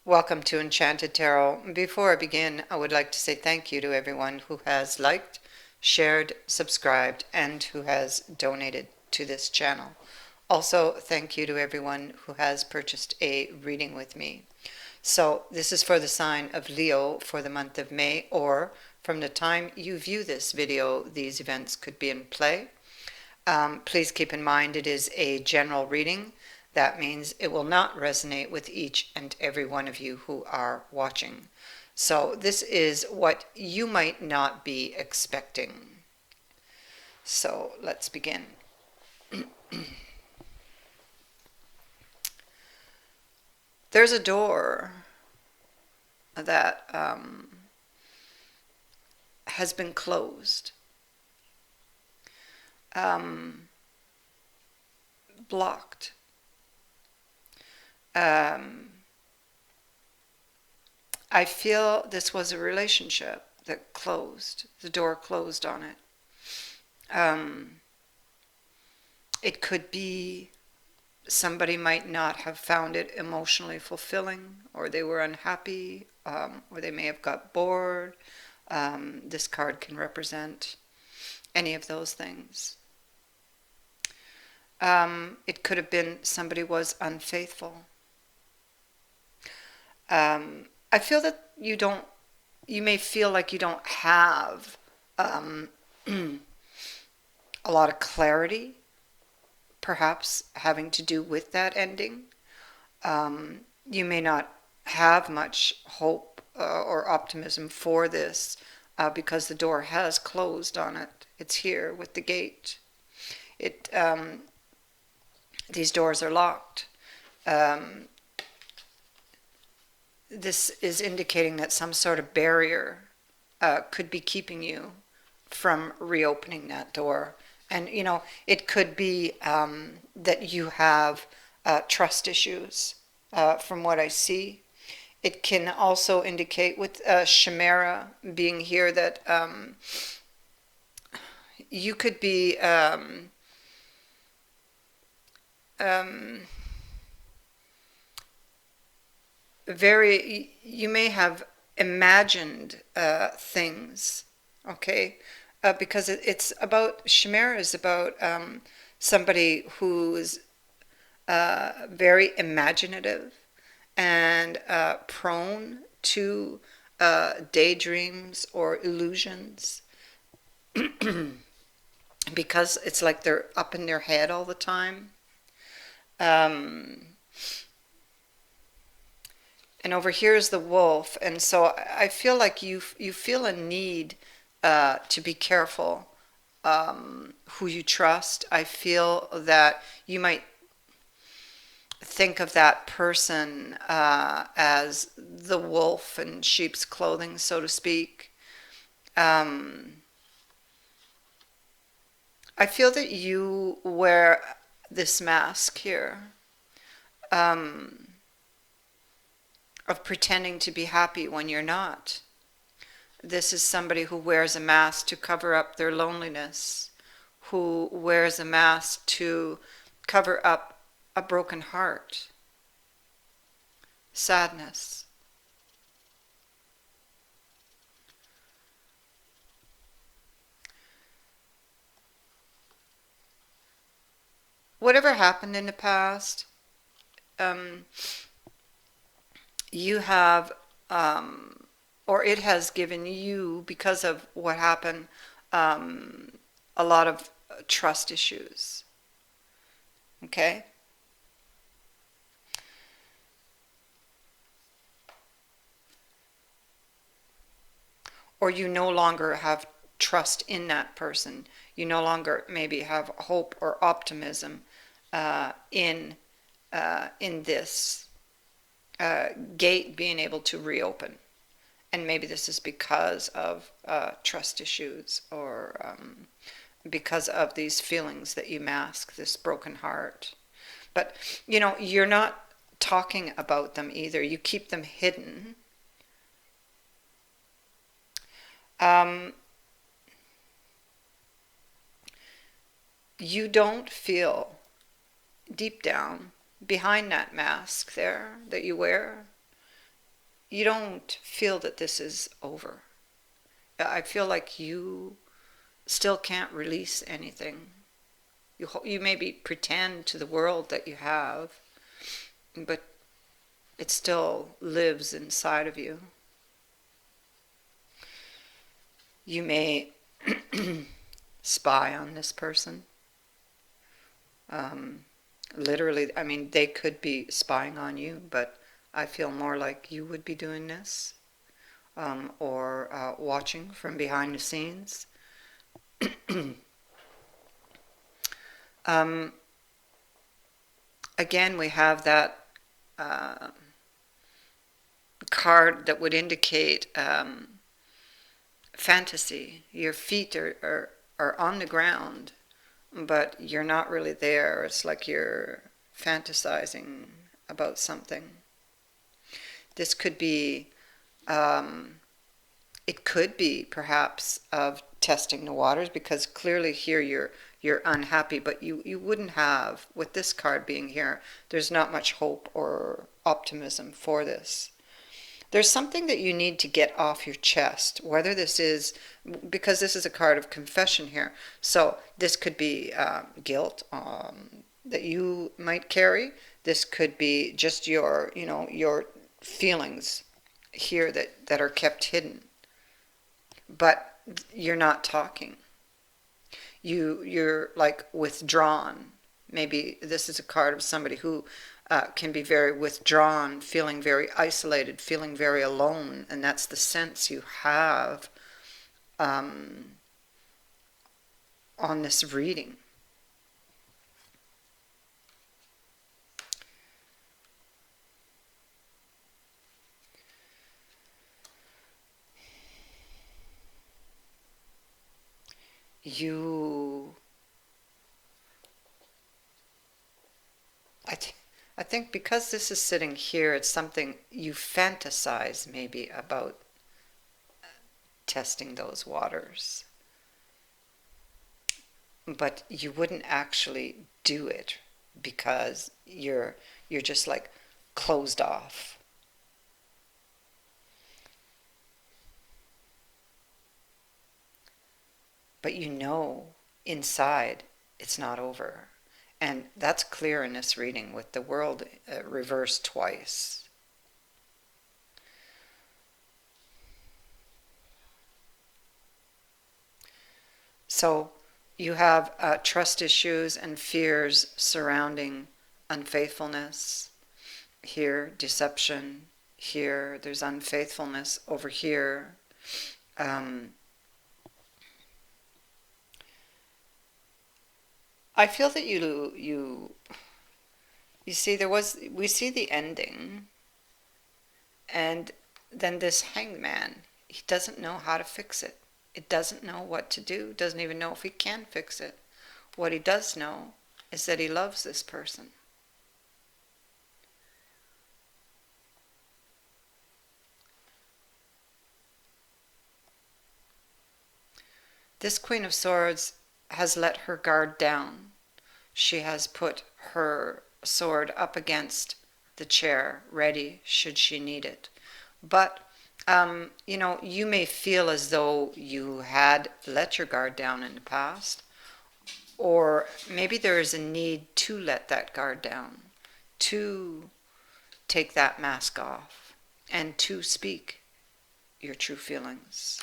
Welcome to Enchanted Tarot. Before I begin, I would like to say thank you to everyone who has liked, shared, subscribed, and who has donated to this channel. Also, thank you to everyone who has purchased a reading with me. So, this is for the sign of Leo for the month of May, or from the time you view this video, these events could be in play. Please keep in mind it is a general reading. That means it will not resonate with each and every one of you who are watching. So this is what you might not be expecting. So let's begin. There's a door that has been closed, blocked. I feel this was a relationship that closed, the door closed on it. It could be somebody might not have found it emotionally fulfilling, or they were unhappy, or they may have got bored. This card can represent any of those things. It could have been somebody was unfaithful. I feel that you may feel like you don't have a lot of clarity, perhaps having to do with that ending. You may not have much hope or optimism for this because the door has closed on it. It's here with the gate. These doors are locked. This is indicating that some sort of barrier could be keeping you from reopening that door. And, it could be that you have trust issues from what I see. It can also indicate with Chimera being here that you could be you may have imagined things, okay? Because it's about, Chimera is about somebody who's very imaginative and prone to daydreams or illusions, because it's like they're up in their head all the time. And over here is the wolf, and so I feel like you feel a need to be careful who you trust. I feel that you might think of that person as the wolf in sheep's clothing, so to speak. I feel that you wear this mask here of pretending to be happy when you're not. This is somebody who wears a mask to cover up their loneliness, who wears a mask to cover up a broken heart, sadness. Whatever happened in the past, you have, or it has given you, because of what happened, a lot of trust issues. Okay? Or you no longer have trust in that person. You no longer maybe have hope or optimism in this gate being able to reopen. And maybe this is because of trust issues, or because of these feelings that you mask, this broken heart. But, you're not talking about them either. You keep them hidden. You don't feel deep down behind that mask there that you wear, you don't feel that this is over. I feel like you still can't release anything. You maybe pretend to the world that you have, but it still lives inside of you. You may spy on this person. Um, Literally, I mean, they could be spying on you, but I feel more like you would be doing this, or watching from behind the scenes. um, Again, we have that uh, card that would indicate fantasy. Your feet are on the ground, but you're not really there. It's like you're fantasizing about something. This could be, it could be perhaps of testing the waters, because clearly here you're unhappy, but you wouldn't have, with this card being here, there's not much hope or optimism for this. There's something that you need to get off your chest, whether this is, because this is a card of confession here, so this could be guilt that you might carry. This could be just your, your feelings here that are kept hidden, but you're not talking. You're like withdrawn. Maybe this is a card of somebody who can be very withdrawn, feeling very isolated, feeling very alone, and that's the sense you have on this reading. You, I think because this is sitting here, it's something you fantasize maybe about testing those waters, but you wouldn't actually do it because you're just like closed off. But you know inside it's not over. And that's clear in this reading with the world reversed twice. So you have trust issues and fears surrounding unfaithfulness. Here, deception. Here, there's unfaithfulness over here. Um, I feel that you see we see the ending, and then this hangman, he doesn't know how to fix it. It doesn't know what to do, doesn't even know if he can fix it. What he does know is that he loves this person. This Queen of Swords has let her guard down. She has put her sword up against the chair, ready should she need it. But, you may feel as though you had let your guard down in the past, or maybe there is a need to let that guard down, to take that mask off, and to speak your true feelings.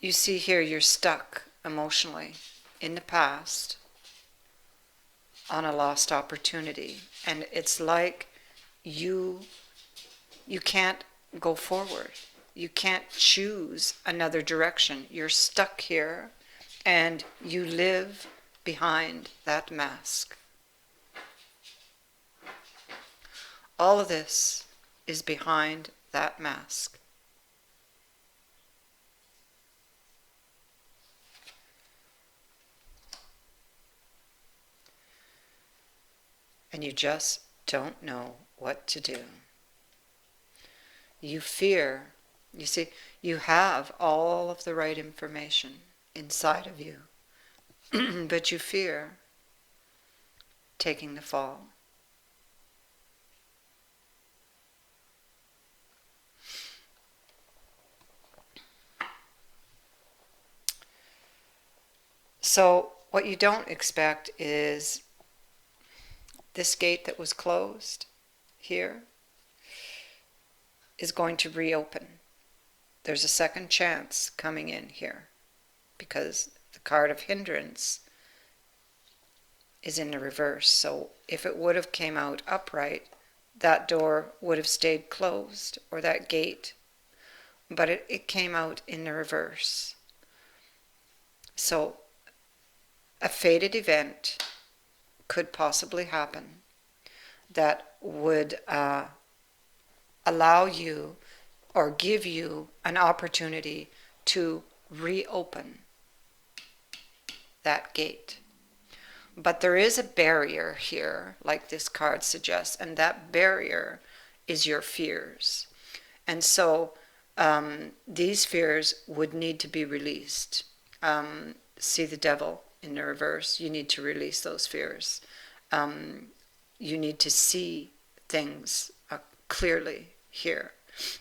You see here you're stuck emotionally in the past on a lost opportunity, and it's like you can't go forward. You can't choose another direction. You're stuck here and you live behind that mask. All of this is behind that mask. And you just don't know what to do. You fear. You see, you have all of the right information inside of you, but you fear. taking the fall. So what you don't expect is this gate that was closed here is going to reopen. There's a second chance coming in here because the card of hindrance is in the reverse. So if it would have came out upright, that door would have stayed closed, or that gate, but it came out in the reverse. So a fated event could possibly happen that would allow you or give you an opportunity to reopen that gate. But there is a barrier here, like this card suggests, and that barrier is your fears. And so these fears would need to be released. See the devil in the reverse. You need to release those fears. You need to see things clearly here.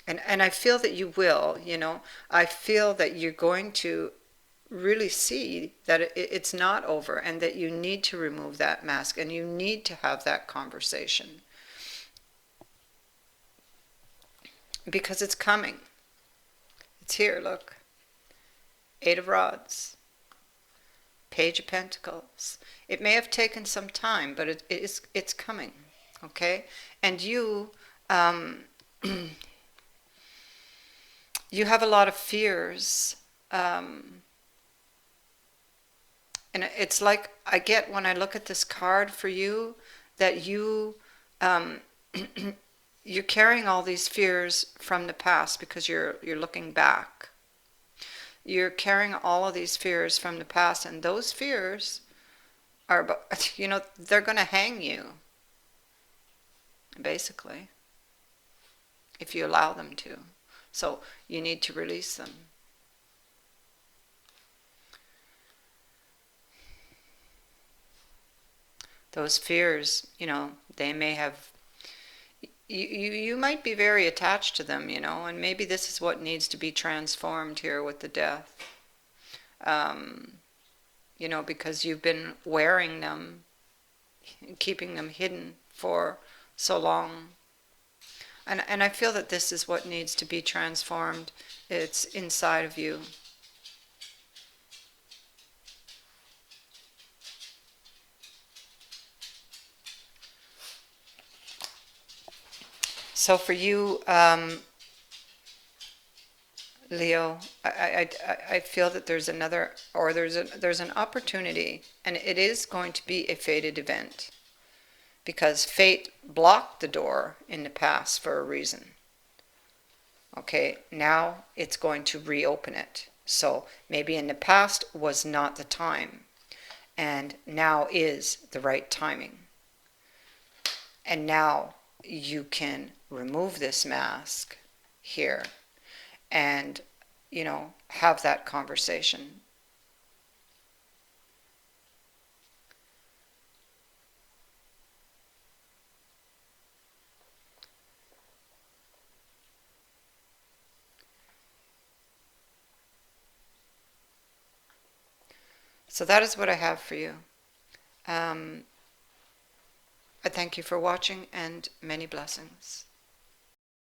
And I feel that you will, I feel that you're going to really see that it's not over, and that you need to remove that mask, and you need to have that conversation. Because it's coming. It's here, look. Eight of Rods. Page of Pentacles. It may have taken some time, but it's coming. Okay? And you you have a lot of fears. And it's like I get when I look at this card for you that you you're carrying all these fears from the past because you're looking back. You're carrying all of these fears from the past, and those fears are, they're going to hang you, basically, if you allow them to. So you need to release them. Those fears, they may have, you might be very attached to them, and maybe this is what needs to be transformed here with the death. Because you've been wearing them, keeping them hidden for so long. And I feel that this is what needs to be transformed. It's inside of you. So for you, Leo, I feel that there's another, or there's an opportunity, and it is going to be a fated event, because fate blocked the door in the past for a reason. Okay, now it's going to reopen it. So maybe in the past was not the time, and now is the right timing. And now you can remove this mask here and, have that conversation. So that is what I have for you. I thank you for watching, and many blessings.